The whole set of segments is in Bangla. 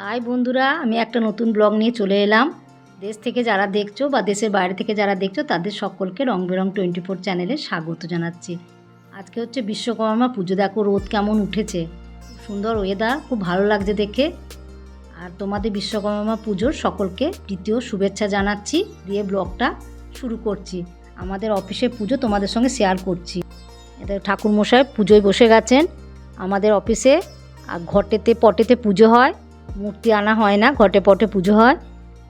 হাই বন্ধুরা, আমি একটা নতুন ব্লগ নিয়ে চলে এলাম। দেশ থেকে যারা দেখছো বা দেশের বাইরে থেকে যারা দেখছো তাদের সকলকে রং বেরং 24 চ্যানেলে স্বাগত জানাচ্ছি। আজকে হচ্ছে বিশ্বকর্মা পুজো। দেখো রোদ কেমন উঠেছে, খুব সুন্দর ওয়েদার, খুব ভালো লাগছে দেখে। আর তোমাদের বিশ্বকর্মা পুজোর সকলকে দ্বিতীয় শুভেচ্ছা জানাচ্ছি, দিয়ে ব্লগটা শুরু করছি। আমাদের অফিসে পুজো তোমাদের সঙ্গে শেয়ার করছি। এদের ঠাকুরমশাই পুজোয় বসে গেছেন আমাদের অফিসে। আর ঘটেতে পটেতে পুজো হয়, মূর্তি আনা হয় না, ঘটে পটে পুজো হয়।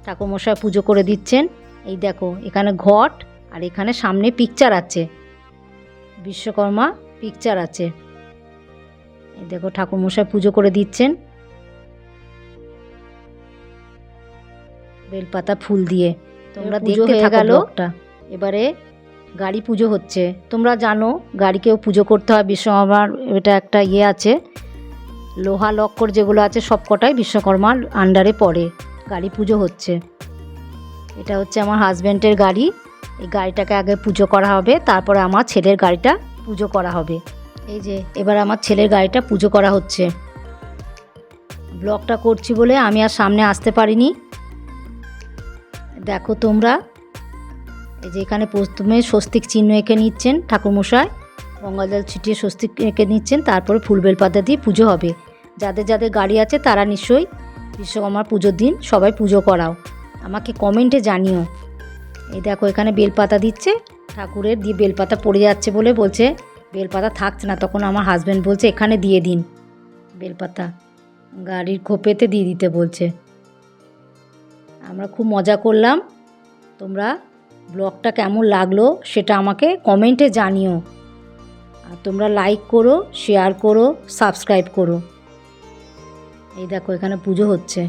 ঠাকুরমশাই পুজো করে দিচ্ছেন। এই দেখো এখানে ঘট, আর এখানে সামনে পিকচার আছে, বিশ্বকর্মা পিকচার আছে। এই দেখো ঠাকুরমশাই পুজো করে দিচ্ছেন বেলপাতা ফুল দিয়ে। তোমরা দেখতে থাকো ব্লগটা। এবারে গাড়ি পুজো হচ্ছে। তোমরা জানো গাড়িকেও পুজো করতে হয়, বিশ্বকর্মার এটা একটা আছে, লোহা লক্কর যেগুলো আছে সব কটাই বিশ্বকর্মার আন্ডারে পড়ে। গাড়ি পুজো হচ্ছে। এটা হচ্ছে আমার হাজব্যান্ডের গাড়ি। এই গাড়িটাকে আগে পুজো করা হবে, তারপরে আমার ছেলের গাড়িটা পুজো করা হবে। এই যে এবার আমার ছেলের গাড়িটা পুজো করা হচ্ছে। ব্লগটা করছি বলে আমি আর সামনে আসতে পারিনি। দেখো তোমরা, এই যে এখানে প্রথমে স্বস্তিক চিহ্ন এঁকে নিচ্ছেন ঠাকুরমশাই, গঙ্গা জল ছিটিয়ে স্বস্তিক এঁকে নিচ্ছেন, তারপরে ফুল বেলপাতা দিয়ে পুজো হবে। যাদের যাদের গাড়ি আছে তারা নিশ্চয়ই বিশ্বকর্মার পুজোর দিন সবাই পুজো করাও, আমাকে কমেন্টে জানিও। এই দেখো এখানে বেলপাতা দিচ্ছে ঠাকুরের, দিয়ে বেলপাতা পড়ে যাচ্ছে বলে বলছে বেলপাতা থাকছে না, তখন আমার হাজব্যান্ড বলছে এখানে দিয়ে দিন বেলপাতা, গাড়ির খোপেতে দিয়ে দিতে বলছে। আমরা খুব মজা করলাম। তোমরা ব্লগটা কেমন লাগলো সেটা আমাকে কমেন্টে জানিও। আর তোমরা লাইক করো, শেয়ার করো, সাবস্ক্রাইব করো। এই দেখো এখানে পুজো হচ্ছে।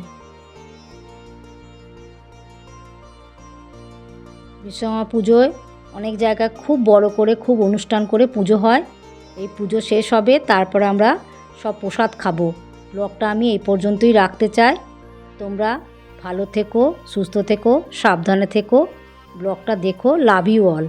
বিশ্বকর্মা পুজোয় অনেক জায়গায় খুব বড় করে, খুব অনুষ্ঠান করে পুজো হয়। এই পুজো শেষ হবে, তারপরে আমরা সব প্রসাদ খাবো। ব্লগটা আমি এই পর্যন্তই রাখতে চাই। তোমরা ভালো থেকো, সুস্থ থেকো, সাবধানে থেকো। ব্লগটা দেখো। Love you all.